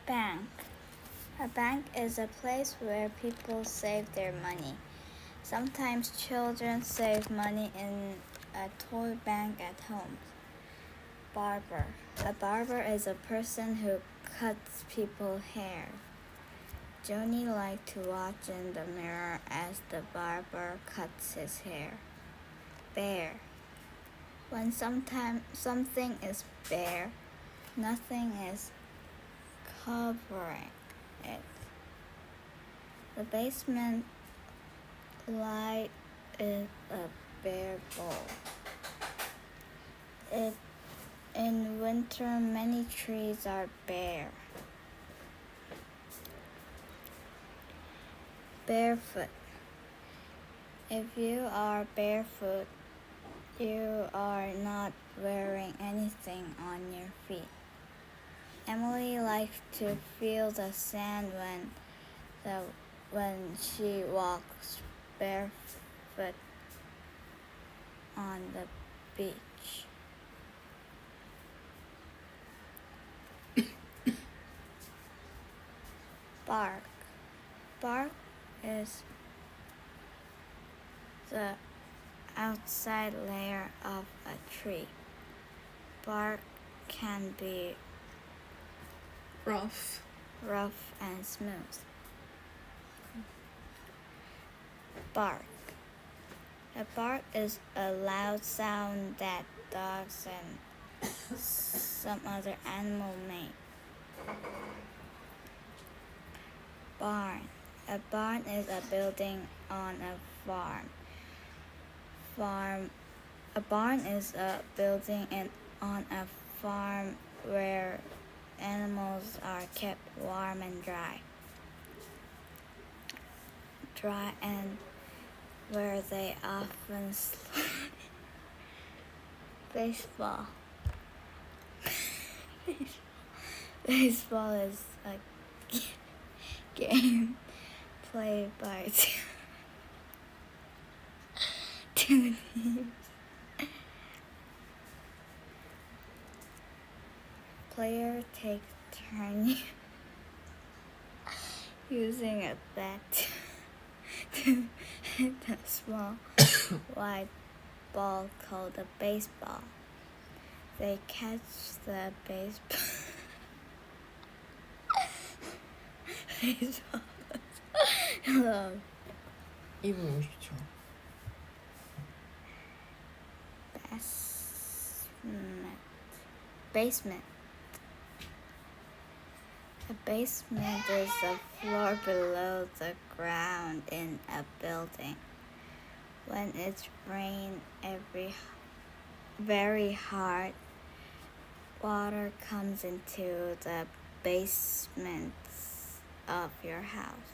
Bank. A bank is a place where people save their money. Sometimes children save money in a toy bank at home. Barber. A barber is a person who cuts people's hair. Johnny liked to watch in the mirror as the barber cuts his hair. Bare. When something is bare, nothing is covering it. The basement light is a bare bowl. In winter, many trees are bare. Barefoot. If you are barefoot, you are not wearing anything on your feet. Emily likes to feel the sand when she walks barefoot on the beach. Bark. Bark is the outside layer of a tree. Bark can be rough and smooth. Bark. A bark is a loud sound that dogs and some other animal make. Barn. A barn is a building on a farm. A barn is a building on a farm where animals are kept warm and dry and where they often sleep. Baseball. Baseball is a game played by two teams. Player takes turn using a bat to hit a small white ball called a baseball. They catch the baseball. Hello. 2분 50초. Basement. A basement is the floor below the ground in a building. When it's rained very hard, water comes into the basements of your house.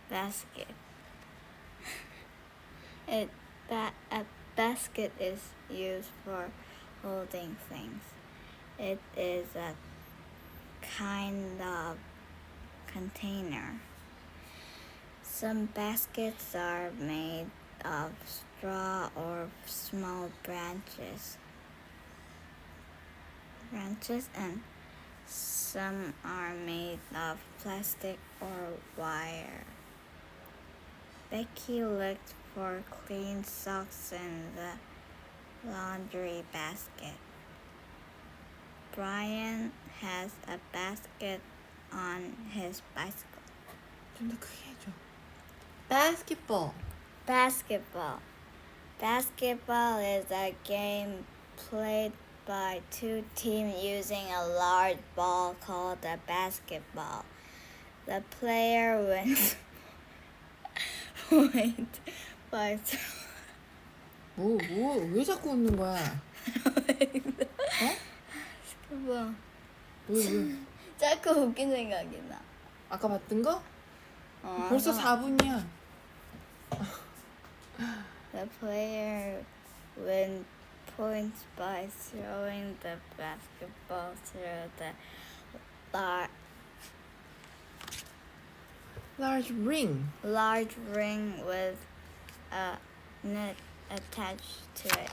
Basket. A basket is used for holding things. It is a kind of container. Some baskets are made of straw or small branches, and some are made of plastic or wire. Becky looked for clean socks in the laundry basket. Brian has a basket on his bicycle. 좀 더 크게 해줘. Basketball. Basketball is a game played by two teams using a large ball called a basketball. The player wins point by 왜 자꾸 웃는 거야? 바sketball. 왜? 자꾸 웃긴 생각이 나. 아까 봤던 거? 벌써 4분이야. The player wins points by throwing the basketball through the large ring with a net attached to it.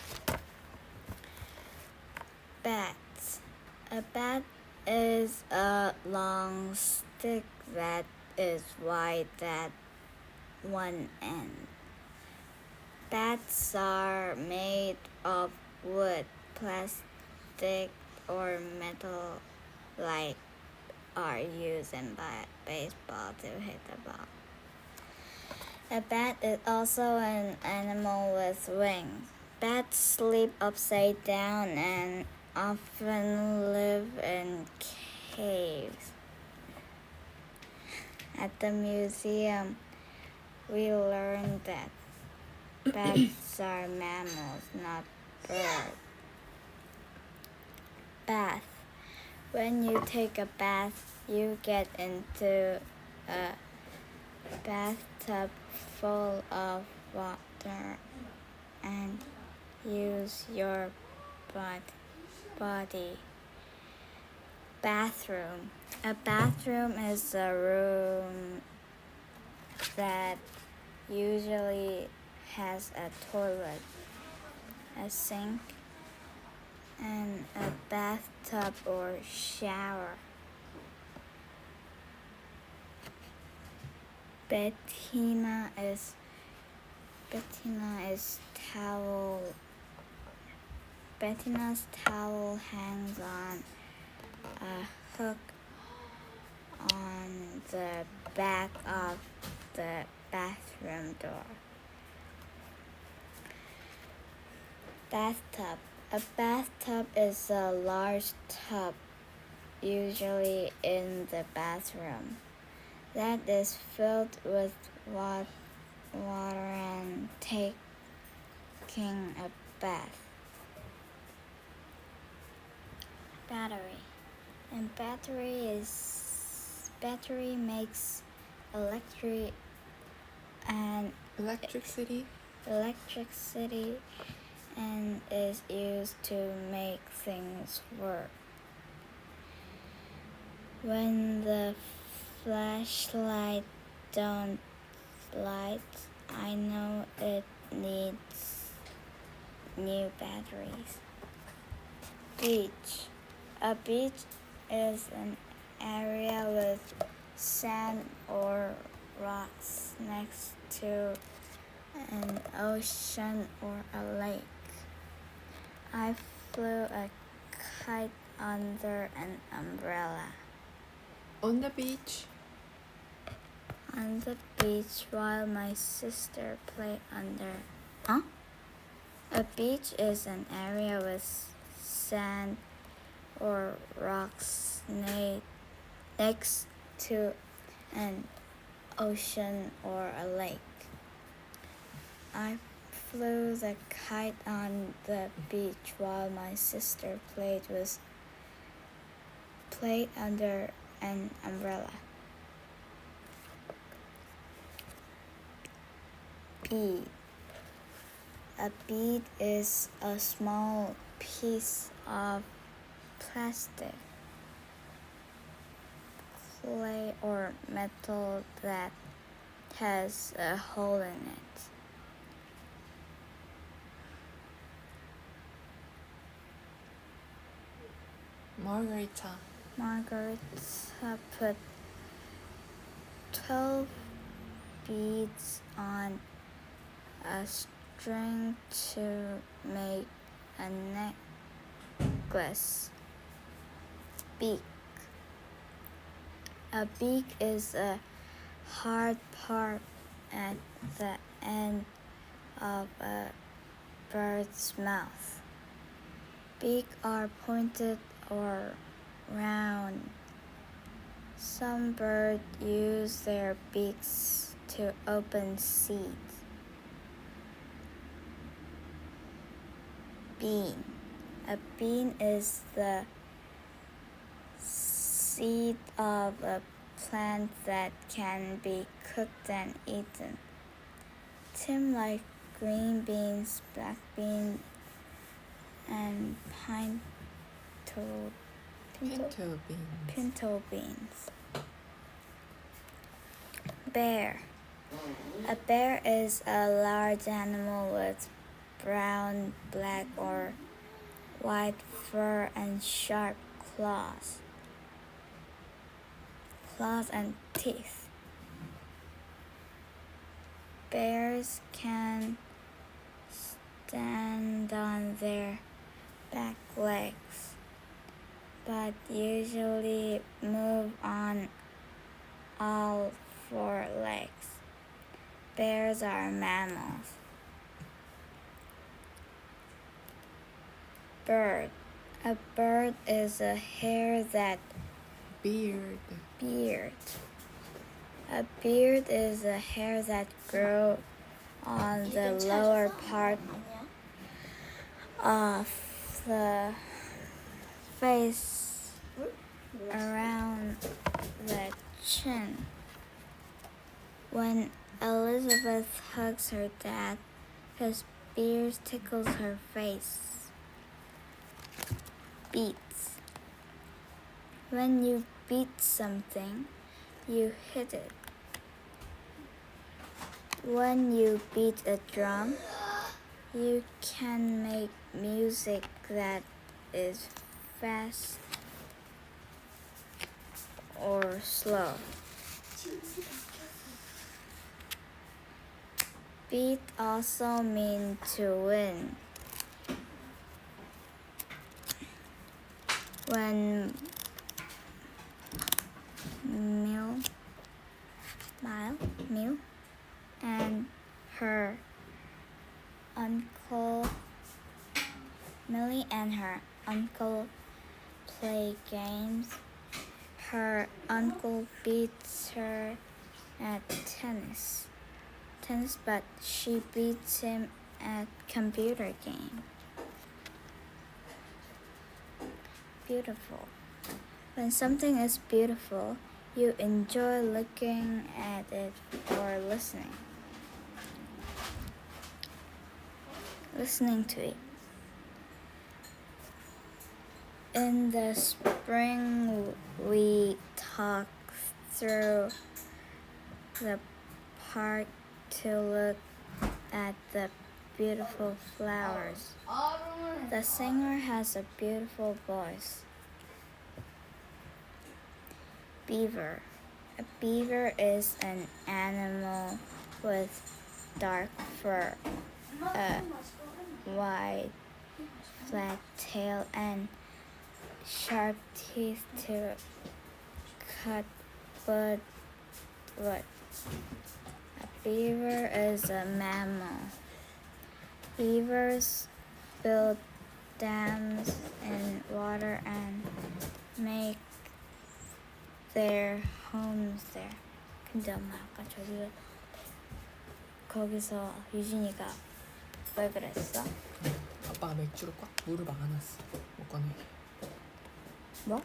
Bats. A bat is a long stick that is wide at one end. Bats are made of wood, plastic, or metal, like are used in baseball to hit the ball. A bat is also an animal with wings. Bats sleep upside down and often live in caves. At the museum, we learned that bats are mammals, not birds. Bath. When you take a bath, you get into a bathtub full of water and use your body. Bathroom. A bathroom is a room that usually has a toilet, a sink, and a bathtub or shower. Bettina is towel. Bettina's towel hangs on a hook on the back of the bathroom door. Bathtub. A bathtub is a large tub, usually in the bathroom, that is filled with water and taking a bath. Battery. And battery makes Electricity. and is used to make things work. When the flashlight don't light, I know it needs new batteries. Beach. A beach is an area with sand or rocks next to an ocean or a lake. I flew a kite under an umbrella. On the beach. On the beach while my sister played under. A beach is an area with sand or rocks next to an ocean or a lake. I flew the kite on the beach while my sister played under an umbrella. Bead. A bead is a small piece of plastic, clay, or metal that has a hole in it. Margarita put 12 beads on a string to make a necklace. Beak. A beak is a hard part at the end of a bird's mouth. Beaks are pointed or round. Some birds use their beaks to open seeds. Bean. A bean is the seed of a plant that can be cooked and eaten. Tim likes green beans, black beans, and pinto beans. Bear. A bear is a large animal with brown, black, or white fur and sharp claws and teeth. Bears can stand on their back legs, but usually move on all four legs. Bears are mammals. Bird. A bird is a hair that beard. A beard is a hair that grows on the lower part of the face around the chin. When Elizabeth hugs her dad, his beard tickles her face. Beats. When you beat something, you hit it. When you beat a drum, you can make music that is fast or slow. Beat also means to win. When Millie and her uncle play games, her uncle beats her at tennis, but she beats him at computer game. Beautiful. When something is beautiful, you enjoy looking at it or listening to it. In the spring, we talk through the park to look at the beautiful flowers. The singer has a beautiful voice. Beaver. A beaver is an animal with dark fur, a wide, flat tail, and sharp teeth to cut wood. A beaver is a mammal. Beavers build dams in water and make their homes there. 근데 엄마 아까 거기서 유진이가 왜 그랬어? 아빠가 맥주로 꽉 물을 막아놨어. 못 꺼내게. 뭐?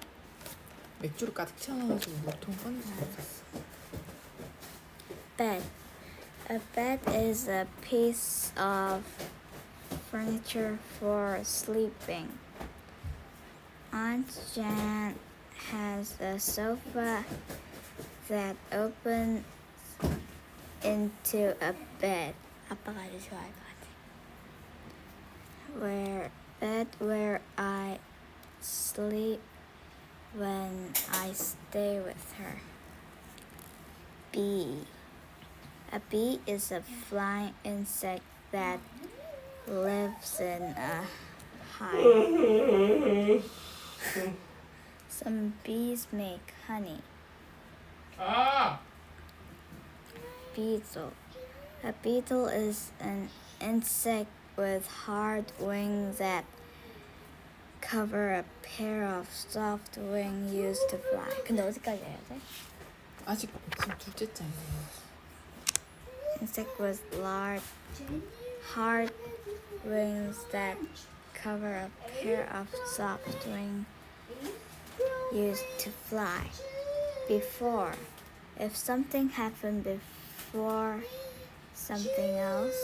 맥주로 가득 채워놔가지고 물통 꺼낼 수 없었어. Bed. A bed is a piece of furniture for sleeping. Aunt Jan has a sofa that opens into a bed. 아빠가 아주 좋아할 것 같아. Where I sleep when I stay with her. Bee. A bee is a flying insect that lives in a hive. Some bees make honey. Beetle. A beetle is an insect with hard wings that cover a pair of soft wings used to fly. 근데 어디까지 해야 돼? 아직 지금 둘째 짤이에요. Insect with large, hard wings that cover a pair of soft wings used to fly. Before. If something happened before something else,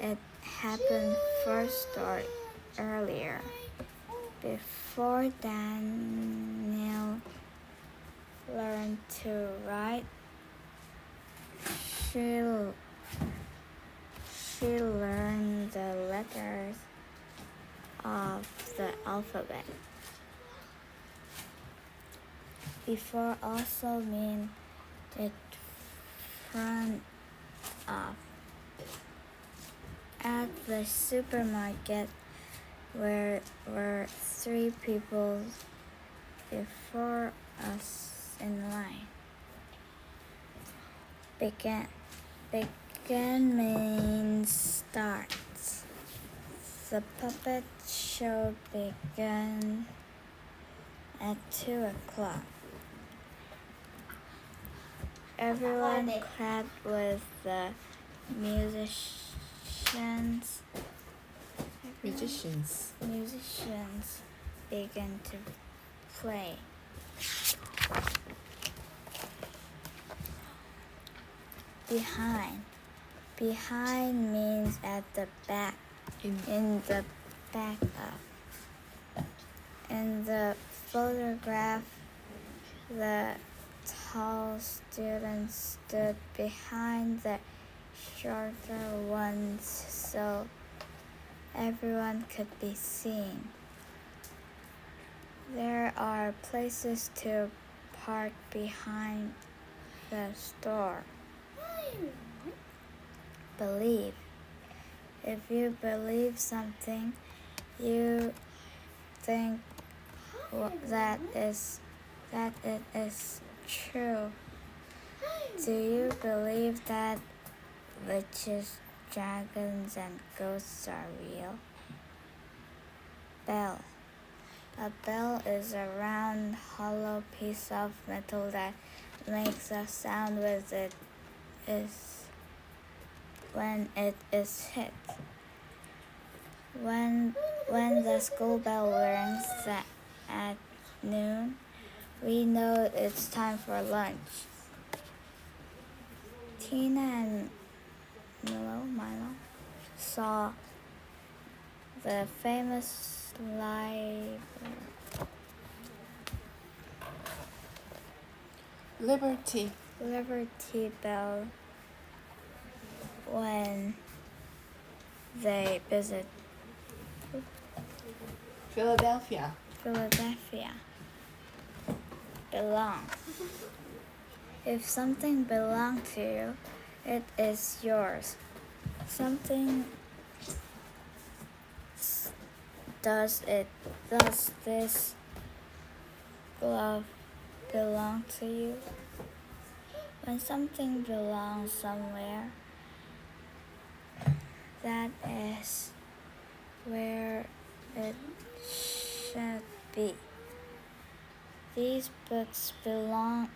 it happened first or earlier. Before Daniel learned to write, she learned the letters of the alphabet. Before also mean in front of. At the supermarket were 3 people before us in line. Begin. Begin means start. The puppet show began at 2 o'clock. Everyone clapped with the musicians began to play. Behind. Behind means at the back. In the back of. In the photograph, the tall student stood behind the shorter ones so everyone could be seen. There are places to park behind the store. Believe. If you believe something, you think that it is true. Do you believe that witches, dragons, and ghosts are real? Bell. A bell is a round, hollow piece of metal that makes a sound when it is hit. When the school bell rings at noon, we know it's time for lunch. Tina and Milo saw the famous Liberty Bell when they visit Philadelphia. Belong. If something belongs to you, it is yours. Something does this glove belong to you? When something belongs somewhere, that is where it should be. These books belong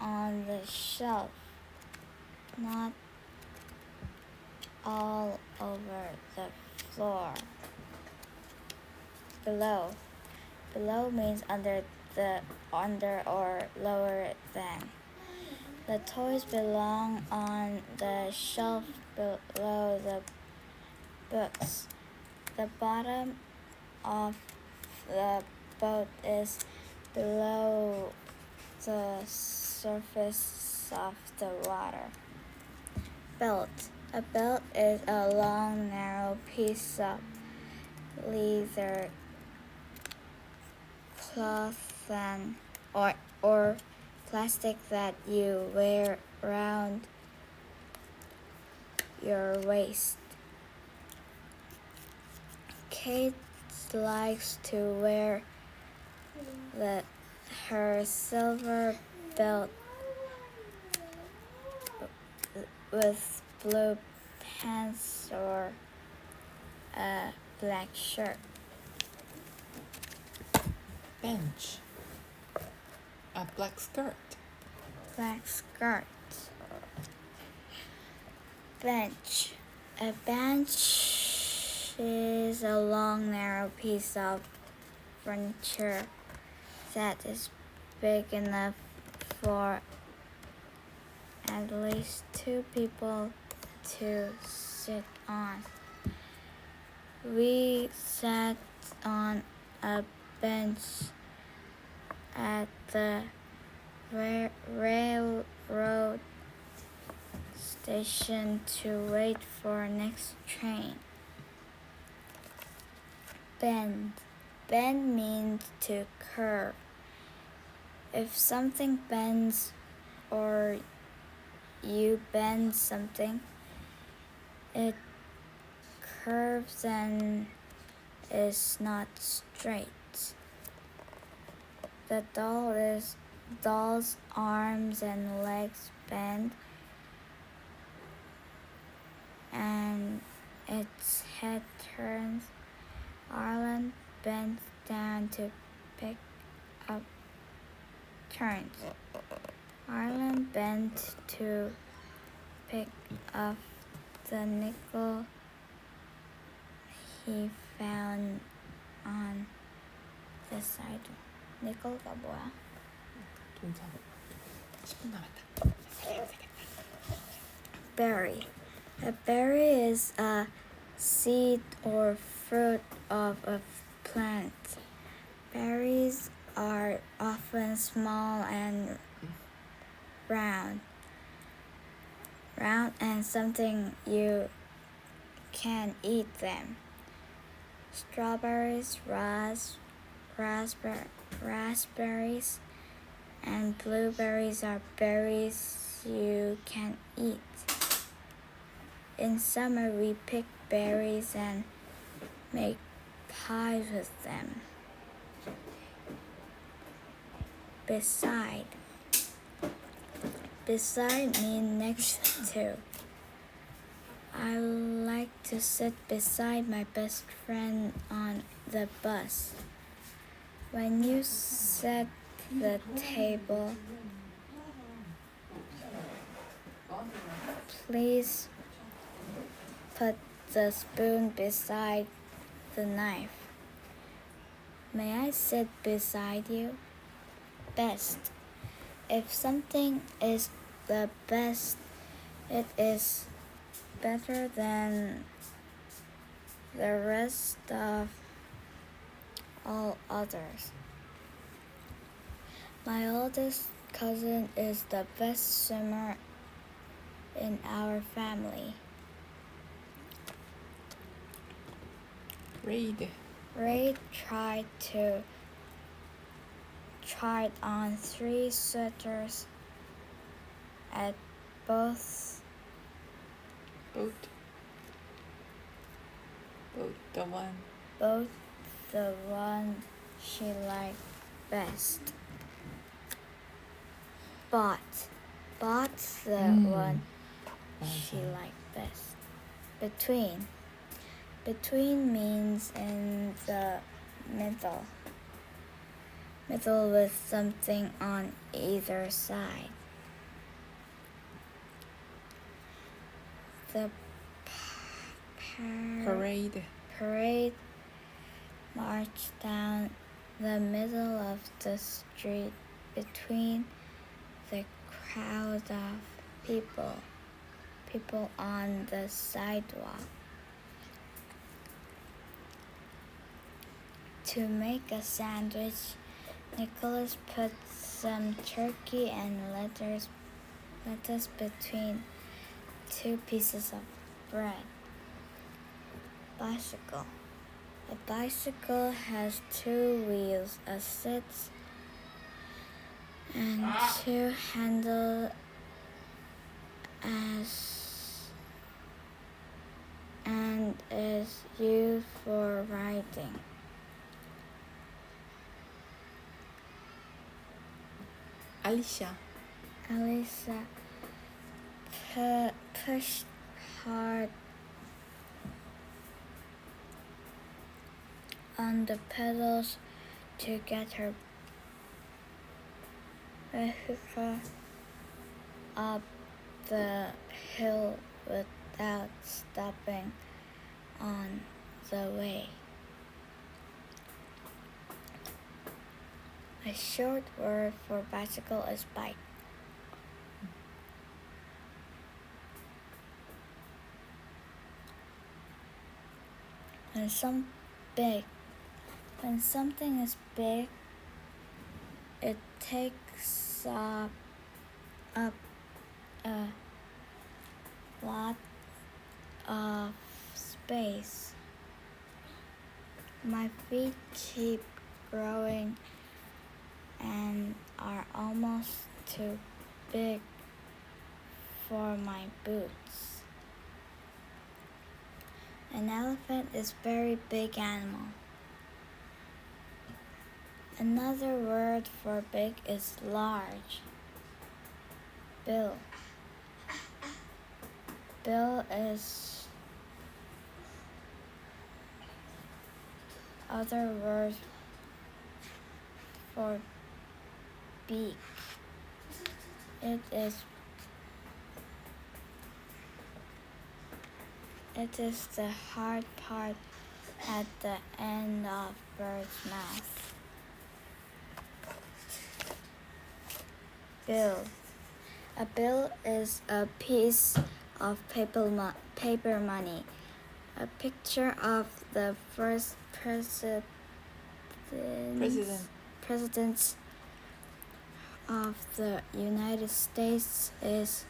on the shelf, not all over the floor. Below. Below means under or lower than. The toys belong on the shelf below the books. The bottom of the boat is below the surface of the water. Belt. A belt is a long, narrow piece of leather, cloth, or plastic that you wear around your waist. Kate likes to wear her silver belt with blue pants or a black shirt. Bench. A black skirt. Bench. A bench is a long, narrow piece of furniture that is big enough for at least 2 people to sit on. We sat on a bench at the railroad station to wait for next train. Bend. Bend means to curve. If something bends or you bend something, it curves and is not straight. The doll's arms and legs bend, and its head turns. Arlen bends down to pick up turns. Arlen bent to pick up the nickel he found on the sidewalk. nickel가 뭐야? 돈 사고. 10분 남았다. Berry. A berry is a seed or fruit of a plant. Berries are often small and round and something you can eat them. Strawberries, raspberries, and blueberries are berries you can eat. In summer, we pick berries and make pies with them. Beside means next to. I like to sit beside my best friend on the bus. When you set the table, please put the spoon beside the knife. May I sit beside you? Best. If something is the best, it is better than the rest of all others. My oldest cousin is the best swimmer in our family. Ray tried on 3 sweaters at both the one she liked best. Bought the one she liked best. Between means in the middle with something on either side. The parade marched down the middle of the street between the crowd of people on the sidewalk. To make a sandwich, Nicholas put some turkey and lettuce between 2 pieces of bread. Bicycle. A bicycle has 2 wheels, a seat, and 2 handles and is used for riding. Alicia pushed hard on the pedals to get her vehicle up the hill without stopping on the way. A short word for bicycle is bike. When something is big, it takes up a lot of space. My feet keep growing and are too big for my boots. An elephant is a very big animal. Another word for big is large. Bill. Bill is other word for beak. It is the hard part at the end of bird's mouth. Bill. A bill is a piece of paper money. A picture of the first presidents of the United States is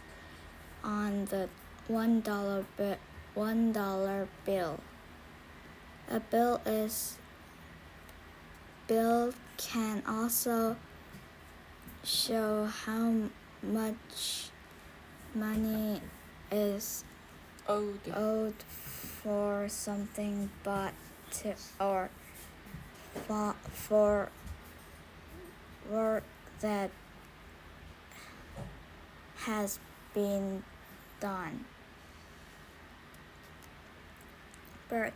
on the $1 bill. A bill can also show how much money is owed for something bought or for work that has been done. Bird.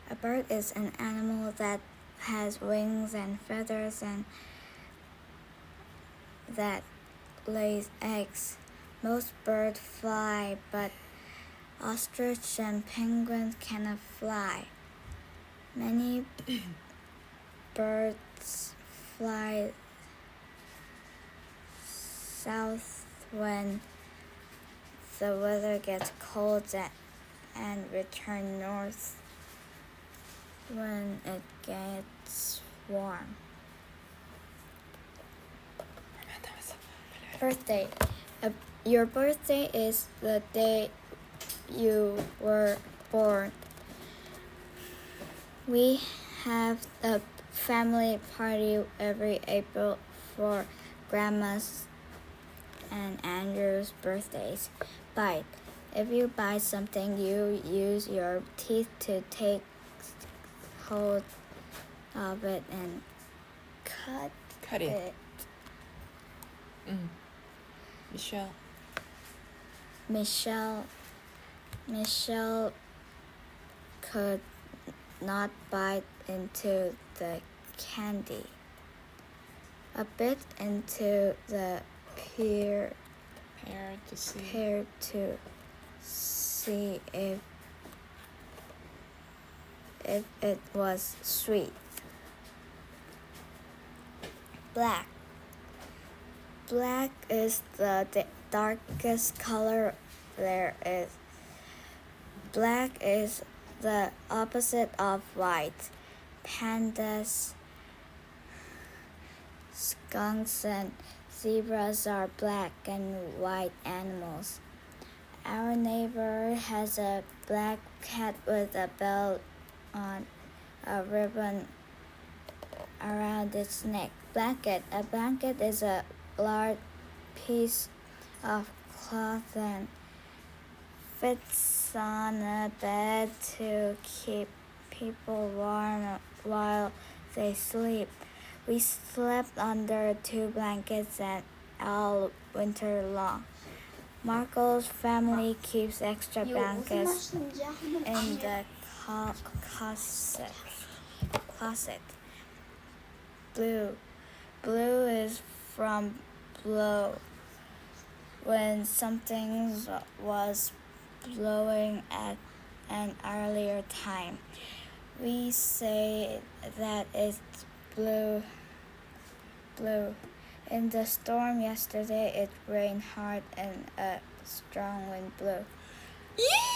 A bird is an animal that has wings and feathers and that lays eggs. Most birds fly, but ostrich and penguins cannot fly. Many birds fly south when the weather gets cold and return north when it gets warm. Birthday. Your birthday is the day you were born. We have a family party every April for Grandma's and Andrew's birthdays. Bite. If you buy something, you use your teeth to take hold of it and cut it. Michelle could not bite into the candy. A bit into the pear to see if it was sweet. Black. Black is the darkest color there is. Black is the opposite of white. Pandas, skunks, and zebras are black and white animals. Our neighbor has a black cat with a belt on a ribbon around its neck. Blanket. A blanket is a large piece of cloth and fits on a bed to keep people warm while they sleep. We slept under 2 blankets and all winter long. Marco's family keeps extra blankets in the closet. Blue. Blue is from blow. When something was blowing at an earlier time, we say that it's blue. In the storm yesterday, it rained hard and a strong wind blew.